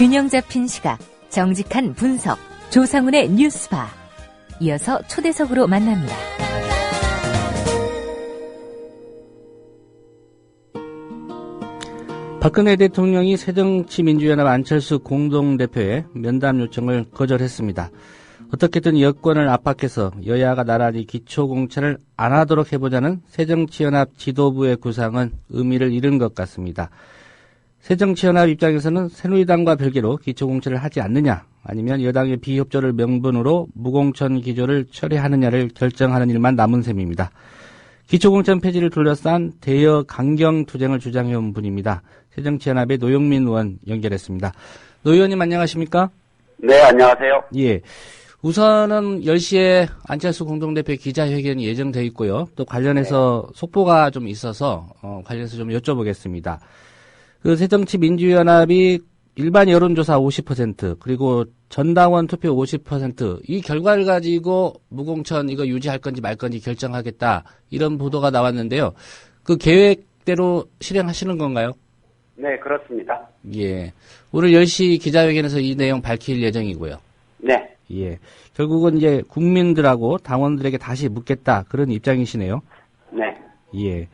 균형 잡힌 시각, 정직한 분석, 조상훈의 뉴스바. 이어서 초대석으로 만납니다. 박근혜 대통령이 새정치민주연합 안철수 공동대표의 면담 요청을 거절했습니다. 어떻게든 여권을 압박해서 여야가 나란히 기초공천을 안 하도록 해보자는 새정치연합 지도부의 구상은 의미를 잃은 것 같습니다. 새정치연합 입장에서는 새누리당과 별개로 기초공천을 하지 않느냐, 아니면 여당의 비협조를 명분으로 무공천 기조를 철회하느냐를 결정하는 일만 남은 셈입니다. 기초공천 폐지를 둘러싼 대여 강경 투쟁을 주장해온 분입니다. 새정치연합의 노영민 의원 연결했습니다. 노 의원님 안녕하십니까? 네, 안녕하세요. 예. 우선은 10시에 안철수 공동대표 기자회견이 예정돼 있고요. 또 관련해서 속보가 좀 있어서 관련해서 좀 여쭤보겠습니다. 그 새정치민주연합이 일반 여론조사 50% 그리고 전당원 투표 50% 이 결과를 가지고 무공천 이거 유지할 건지 말 건지 결정하겠다 이런 보도가 나왔는데요. 그 계획대로 실행하시는 건가요? 네, 그렇습니다. 예. 오늘 10시 기자회견에서 이 내용 밝힐 예정이고요. 네. 예. 결국은 이제 국민들하고 당원들에게 다시 묻겠다 그런 입장이시네요. 네. 예.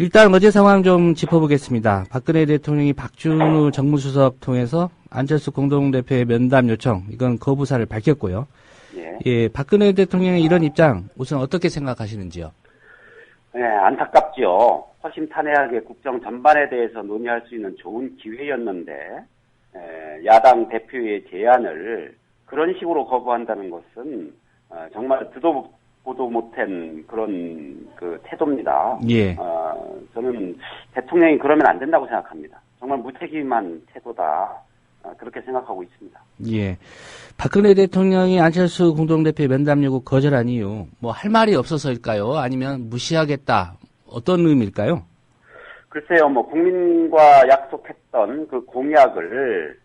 일단 어제 상황 좀 짚어보겠습니다. 박근혜 대통령이 박준우 정무수석 통해서 안철수 공동대표의 면담 요청, 이건 거부사를 밝혔고요. 예. 예, 박근혜 대통령의 이런 입장 우선 어떻게 생각하시는지요? 네, 안타깝죠. 허심탄회하게 국정 전반에 대해서 논의할 수 있는 좋은 기회였는데 야당 대표의 제안을 그런 식으로 거부한다는 것은 정말 듣도 보도 못한 그런 그 태도입니다. 예. 저는 대통령이 그러면 안 된다고 생각합니다. 정말 무책임한 태도다. 그렇게 생각하고 있습니다. 예. 박근혜 대통령이 안철수 공동대표의 면담 요구 거절한 이유, 뭐 할 말이 없어서일까요? 아니면 무시하겠다. 어떤 의미일까요? 글쎄요, 뭐 국민과 약속했던 그 공약을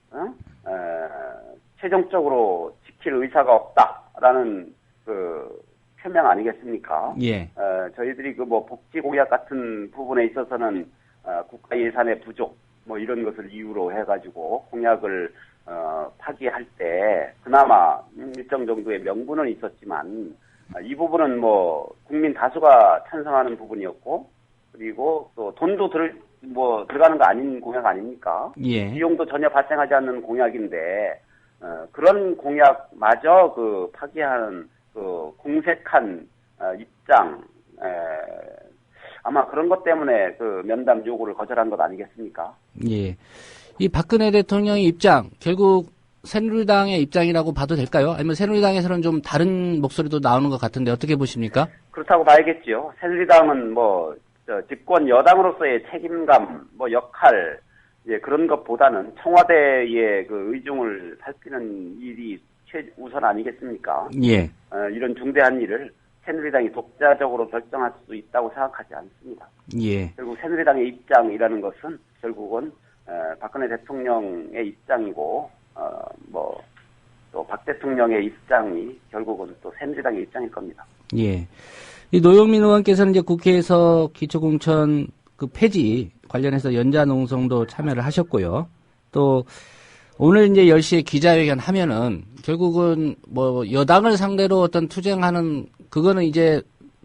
최종적으로 지킬 의사가 없다라는 그 표명 아니겠습니까? 예. 저희들이 그 뭐 복지 공약 같은 부분에 있어서는 국가 예산의 부족 뭐 이런 것을 이유로 해가지고 공약을 파기할 때 그나마 일정 정도의 명분은 있었지만 이 부분은 뭐 국민 다수가 찬성하는 부분이었고 그리고 또 돈도 들어가는 거 아닌 공약 아닙니까? 예. 비용도 전혀 발생하지 않는 공약인데 그런 공약마저 그 파기하는 그 공색한 입장 아마 그런 것 때문에 그 면담 요구를 거절한 것 아니겠습니까? 예. 이 박근혜 대통령의 입장, 결국 새누리당의 입장이라고 봐도 될까요? 아니면 새누리당에서는 좀 다른 목소리도 나오는 것 같은데 어떻게 보십니까? 그렇다고 봐야겠죠. 새누리당은 뭐 집권 여당으로서의 책임감, 뭐 역할 그런 것보다는 청와대의 그 의중을 살피는 일이 최우선 아니겠습니까? 예. 이런 중대한 일을 새누리당이 독자적으로 결정할 수 있다고 생각하지 않습니다. 예. 결국 새누리당의 입장이라는 것은 결국은 박근혜 대통령의 입장이고 또 박 대통령의 입장이 결국은 또 새누리당의 입장일 겁니다. 예. 이 노영민 의원께서는 이제 국회에서 기초공천 그 폐지 관련해서 연좌농성도 참여를 하셨고요. 또 오늘 이제 10시에 기자회견 하면은 결국은 뭐 여당을 상대로 어떤 투쟁하는 그거는 이제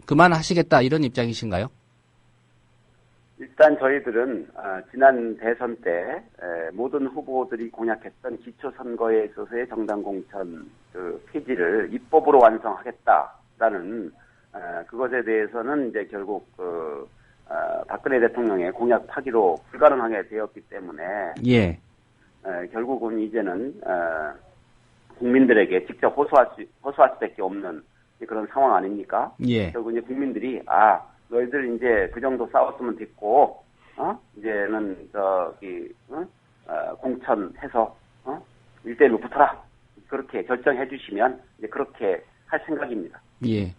그만하시겠다 이런 입장이신가요? 일단 저희들은 지난 대선 때 모든 후보들이 공약했던 기초선거에 있어서의 정당 공천 그 폐지를 입법으로 완성하겠다라는 그것에 대해서는 이제 결국 박근혜 대통령의 공약 파기로 불가능하게 되었기 때문에 예. 결국은 이제는 국민들에게 직접 호소할 수밖에 없는 그런 상황 아닙니까? 예. 결국 이제 국민들이 너희들 이제 그 정도 싸웠으면 됐고 이제는 공천해서 1대1로 붙어라 그렇게 결정해 주시면 이제 그렇게 할 생각입니다. 예.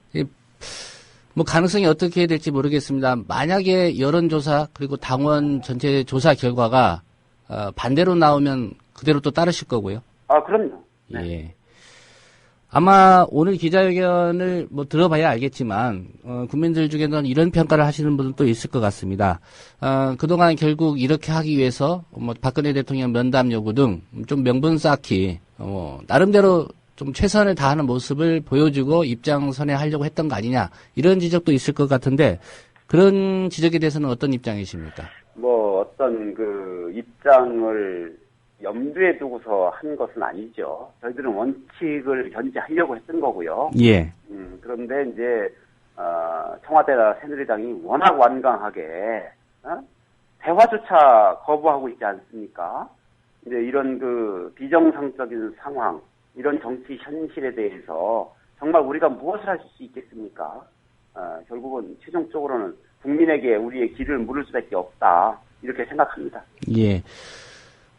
뭐 가능성이 어떻게 될지 모르겠습니다. 만약에 여론조사 그리고 당원 전체 조사 결과가 반대로 나오면 그대로 또 따르실 거고요. 그럼요. 네. 예. 아마 오늘 기자회견을 뭐 들어봐야 알겠지만, 국민들 중에는 이런 평가를 하시는 분들도 있을 것 같습니다. 그동안 결국 이렇게 하기 위해서, 뭐, 박근혜 대통령 면담 요구 등 좀 명분 쌓기, 나름대로 좀 최선을 다하는 모습을 보여주고 입장 선회하려고 했던 거 아니냐, 이런 지적도 있을 것 같은데, 그런 지적에 대해서는 어떤 입장이십니까? 뭐, 어떤 그 입장을 염두에 두고서 한 것은 아니죠. 저희들은 원칙을 견지하려고 했던 거고요. 예. 그런데 이제 청와대나 새누리당이 워낙 완강하게 대화조차 거부하고 있지 않습니까? 이제 이런 그 비정상적인 상황, 이런 정치 현실에 대해서 정말 우리가 무엇을 할 수 있겠습니까? 결국은 최종적으로는 국민에게 우리의 길을 물을 수밖에 없다, 이렇게 생각합니다. 예.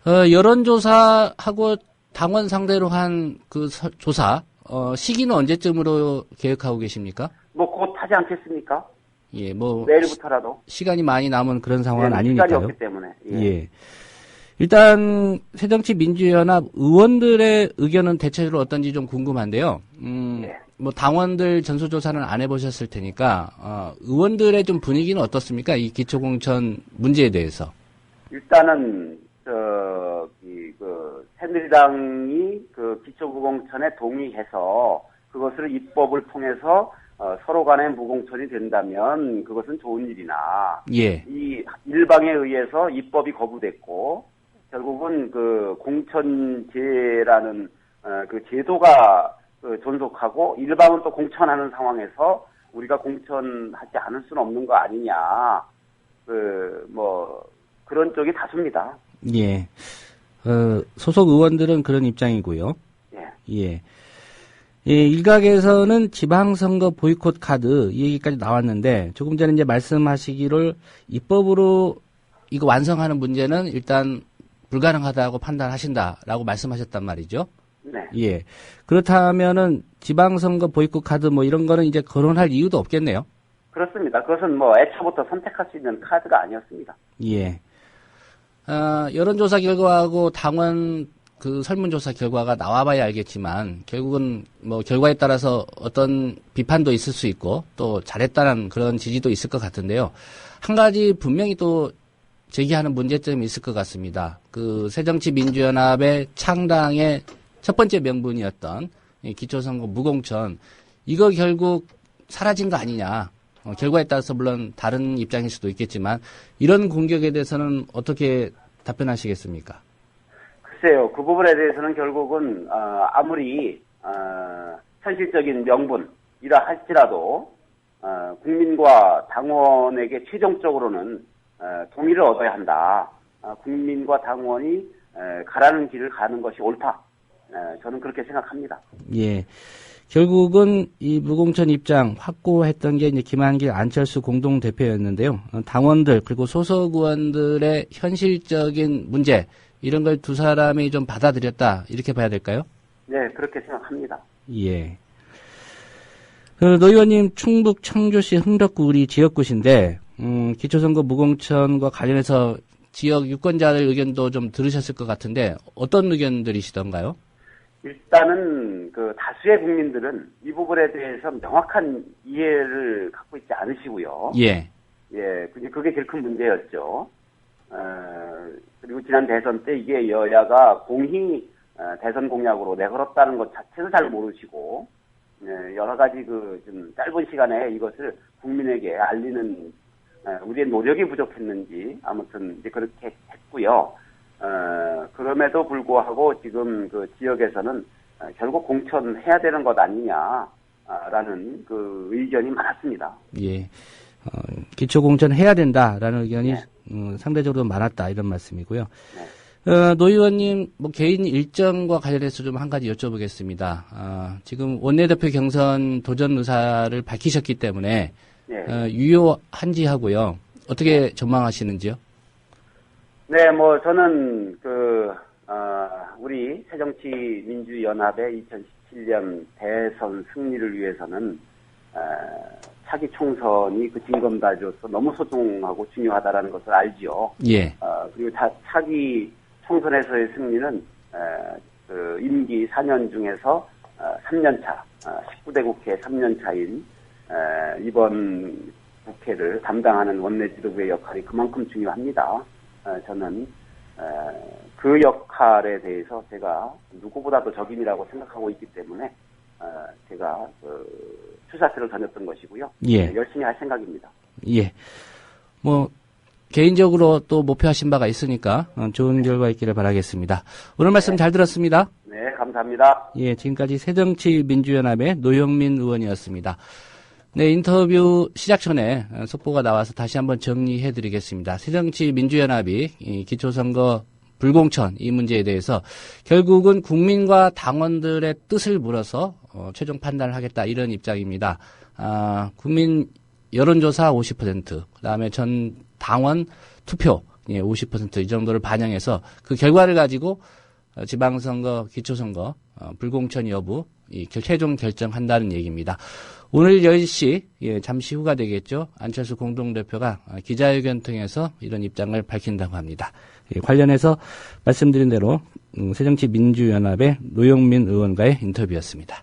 여론조사하고 당원 상대로 한 그 조사, 시기는 언제쯤으로 계획하고 계십니까? 뭐 곧 하지 않겠습니까? 예, 뭐. 내일부터라도. 시간이 많이 남은 그런 상황은 네, 아니니까요. 시간이 없기 때문에. 예. 일단, 새정치민주연합 의원들의 의견은 대체적으로 어떤지 좀 궁금한데요. 예. 뭐, 당원들 전수조사는 안 해보셨을 테니까, 의원들의 좀 분위기는 어떻습니까? 이 기초공천 문제에 대해서. 일단은, 새누리당이 그 기초무공천에 동의해서 그것을 입법을 통해서 서로 간에 무공천이 된다면 그것은 좋은 일이나, 예. 이 일방에 의해서 입법이 거부됐고 결국은 그 공천제라는 그 제도가 존속하고 일방은 또 공천하는 상황에서 우리가 공천하지 않을 수는 없는 거 아니냐, 그런 쪽이 다수입니다. 예. 소속 의원들은 그런 입장이고요. 예. 예. 예, 일각에서는 지방선거 보이콧 카드 이 얘기까지 나왔는데 조금 전에 이제 말씀하시기를 입법으로 이거 완성하는 문제는 일단 불가능하다고 판단하신다라고 말씀하셨단 말이죠. 네. 예. 그렇다면은 지방선거 보이콧 카드 뭐 이런 거는 이제 거론할 이유도 없겠네요. 그렇습니다. 그것은 뭐 애초부터 선택할 수 있는 카드가 아니었습니다. 예. 여론조사 결과하고 당원 그 설문조사 결과가 나와봐야 알겠지만 결국은 뭐 결과에 따라서 어떤 비판도 있을 수 있고 또 잘했다는 그런 지지도 있을 것 같은데요. 한 가지 분명히 또 제기하는 문제점이 있을 것 같습니다. 그 새정치민주연합의 창당의 첫 번째 명분이었던 이 기초선거 무공천, 이거 결국 사라진 거 아니냐. 결과에 따라서 물론 다른 입장일 수도 있겠지만 이런 공격에 대해서는 어떻게 답변하시겠습니까? 글쎄요. 그 부분에 대해서는 결국은 아무리 현실적인 명분이라 할지라도 국민과 당원에게 최종적으로는 동의를 얻어야 한다. 국민과 당원이 가라는 길을 가는 것이 옳다. 저는 그렇게 생각합니다. 예. 결국은 이 무공천 입장 확고했던 게 이제 김한길 안철수 공동대표였는데요. 당원들 그리고 소속 의원들의 현실적인 문제 이런 걸 두 사람이 좀 받아들였다 이렇게 봐야 될까요? 네, 그렇게 생각합니다. 예. 노 의원님 충북 청주시 흥덕구 우리 지역구신데 기초선거 무공천과 관련해서 지역 유권자들 의견도 좀 들으셨을 것 같은데 어떤 의견들이시던가요? 일단은 그 다수의 국민들은 이 부분에 대해서 명확한 이해를 갖고 있지 않으시고요. 예. 예, 그게 제일 큰 문제였죠. 그리고 지난 대선 때 이게 여야가 공히 대선 공약으로 내걸었다는 것 자체도 잘 모르시고, 여러 가지 좀 짧은 시간에 이것을 국민에게 알리는 우리의 노력이 부족했는지 아무튼 이제 그렇게 했고요. 그럼에도 불구하고 지금 그 지역에서는 결국 공천해야 되는 것 아니냐라는 그 의견이 많았습니다. 예. 기초공천 해야 된다라는 의견이 네. 상대적으로 많았다 이런 말씀이고요. 네. 노 의원님 뭐 개인 일정과 관련해서 좀 한 가지 여쭤보겠습니다. 지금 원내대표 경선 도전 의사를 밝히셨기 때문에 네. 유효한지 하고요. 어떻게 전망하시는지요? 네, 뭐 저는 우리 새정치민주연합의 2017년 대선 승리를 위해서는 차기 총선이 그 징검다리로서 너무 소중하고 중요하다라는 것을 알지요. 예. 그리고 차기 총선에서의 승리는 임기 4년 중에서 3년차, 19대 국회 3년차인 이번 국회를 담당하는 원내 지도부의 역할이 그만큼 중요합니다. 저는 그 역할에 대해서 제가 누구보다도 적임이라고 생각하고 있기 때문에 제가 투사표를 던졌던 것이고요. 예. 열심히 할 생각입니다. 예. 개인적으로 또 목표하신 바가 있으니까 좋은 결과 있기를 바라겠습니다. 오늘 말씀 잘 들었습니다. 네, 감사합니다. 예, 지금까지 새정치민주연합의 노영민 의원이었습니다. 네, 인터뷰 시작 전에 속보가 나와서 다시 한번 정리해드리겠습니다. 새정치민주연합이 이 기초선거 불공천 이 문제에 대해서 결국은 국민과 당원들의 뜻을 물어서 최종 판단을 하겠다 이런 입장입니다. 국민 여론조사 50%, 그다음에 전 당원 투표 50% 이 정도를 반영해서 그 결과를 가지고 지방선거, 기초선거 불공천 여부 최종 결정한다는 얘기입니다. 오늘 10시 잠시 후가 되겠죠. 안철수 공동대표가 기자회견 통해서 이런 입장을 밝힌다고 합니다. 관련해서 말씀드린 대로 새정치민주연합의 노영민 의원과의 인터뷰였습니다.